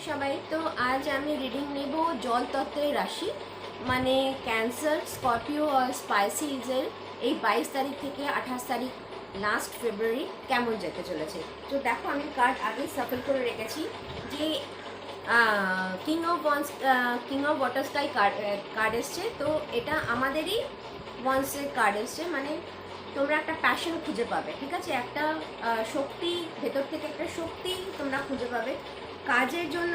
সবাই। তো আজ আমি রিডিং নেব জল তত্ত্বের রাশি, মানে ক্যান্সার, স্করপিও আর স্পাইসিসের এই 22 তারিখ থেকে 28 তারিখ লাস্ট ফেব্রুয়ারি কেমন যেতে চলেছে। তো দেখো, আমি কার্ড আগেই সাফল করে রেখেছি। যে king of water sky card এসছে। তো এটা আমাদেরই ওয়ান্সের কার্ড এসছে, মানে তোমরা একটা প্যাশন খুঁজে পাবে, ঠিক আছে? একটা শক্তি, ভেতর থেকে একটা শক্তি তোমরা খুঁজে পাবে। কাজের জন্য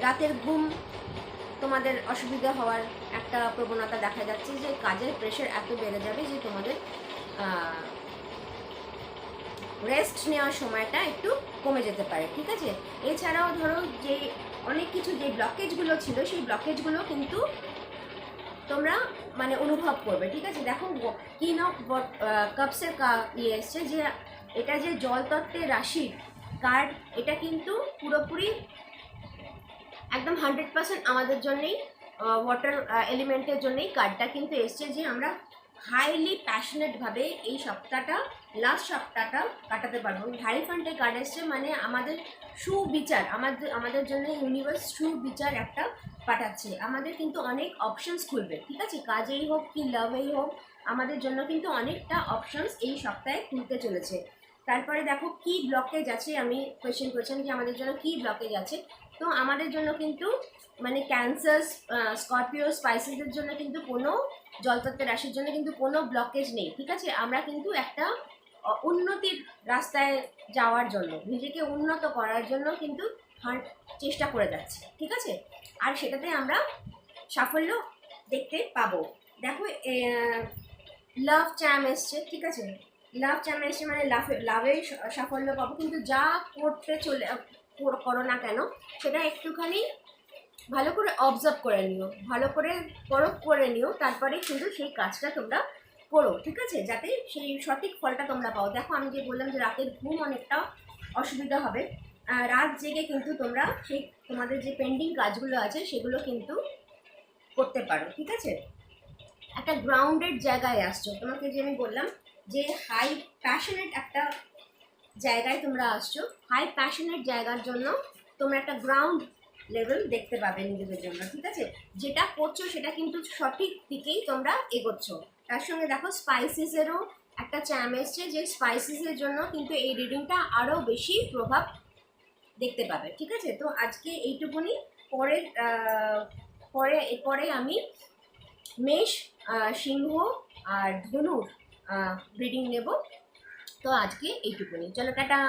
রাতের ঘুম তোমাদের অসুবিধা হওয়ার একটা প্রবণতা দেখা যাচ্ছে, যে কাজের প্রেশার এত বেড়ে যাবে যে তোমাদের রেস্ট নেওয়ার সময়টা একটু কমে যেতে পারে, ঠিক আছে? এছাড়াও ধরো যে অনেক কিছু যে ব্লকেজগুলো ছিল, সেই ব্লকেজগুলো কিন্তু তোমরা মানে অনুভব করবে, ঠিক আছে? দেখো, কিং অফ কাপসের ইয়ে এসছে, যে এটা যে জল তত্ত্বের রাশির কার্ড, এটা কিন্তু পুরোপুরি একদম 100% আমাদের জন্যেই, ওয়াটার এলিমেন্টের জন্যেই কার্ডটা কিন্তু এসছে, যে আমরা হাইলি প্যাশনেটভাবে এই সপ্তাহটা, লাস্ট সপ্তাহটা কাটাতে পারবো। হাইফান্টে কার্ড এসছে, মানে আমাদের সুবিচার, আমাদের জন্য ইউনিভার্স সুবিচার একটা পাঠাচ্ছে। আমাদের কিন্তু অনেক অপশনস খুলবে, ঠিক আছে? কাজেই হোক কি লাভেই হোক, আমাদের জন্য কিন্তু অনেকটা অপশনস এই সপ্তাহে খুলতে চলেছে। তারপরে দেখো কি ব্লকেজ আছে, আমি কোয়েশ্চেন করেছিলাম যে আমাদের জন্য কি ব্লকেজ আছে। তো আমাদের জন্য কিন্তু মানে ক্যান্সার, স্করপিও, স্পাইসিসের জন্য কিন্তু কোনো, জলতত্ত্বের রাশির জন্য কিন্তু কোনো ব্লকেজ নেই, ঠিক আছে? আমরা কিন্তু একটা উন্নতির রাস্তায় যাওয়ার জন্য, নিজেকে উন্নত করার জন্য কিন্তু চেষ্টা করে যাচ্ছি, ঠিক আছে? আর সেটাতে আমরা সাফল্য দেখতে পাবো। দেখো, লাভ চ্যাম এসছে, ঠিক আছে? লাভ চ্যাম এসছে মানে লাভে সাফল্য পাবো, কিন্তু যা করতে করো না কেন, সেটা একটুখানি ভালো করে অবজার্ভ করে নিও, ভালো করে পরখ করে নিও, তারপরে কিন্তু সেই কাজটা তোমরা করো, ঠিক আছে? যাতে সেই সঠিক ফলটা তোমরা পাও। দেখো, আমি যে বললাম যে রাতের ঘুম অনেকটা অসুবিধা হবে, রাত জেগে কিন্তু তোমরা সেই তোমাদের যে পেন্ডিং কাজগুলো আছে সেগুলো কিন্তু করতে পারো, ঠিক আছে? একটা গ্রাউন্ডেড জায়গায় আসছো, তোমাকে যে আমি বললাম যে হাই প্যাশনেট একটা জায়গায় তোমরা আসছো। হাই প্যাশনেট জায়গার জন্য তোমরা একটা গ্রাউন্ড লেভেল দেখতে পাবে নিজেদের জন্য, ঠিক আছে? যেটা করছো সেটা কিন্তু সঠিক দিকেই তোমরা এগোচ্ছ। তার সঙ্গে দেখো, স্পাইসিসেরও একটা চ্যাম এসছে, যে স্পাইসিসের জন্য কিন্তু এই রিডিংটা আরও বেশি প্রভাব দেখতে পাবে, ঠিক আছে? তো আজকে এইটুকুনি। এরপরে আমি মেষ, সিংহ আর ধনুর রিডিং নেব। তো আজকে এইটুকুনি, চলো টাটা।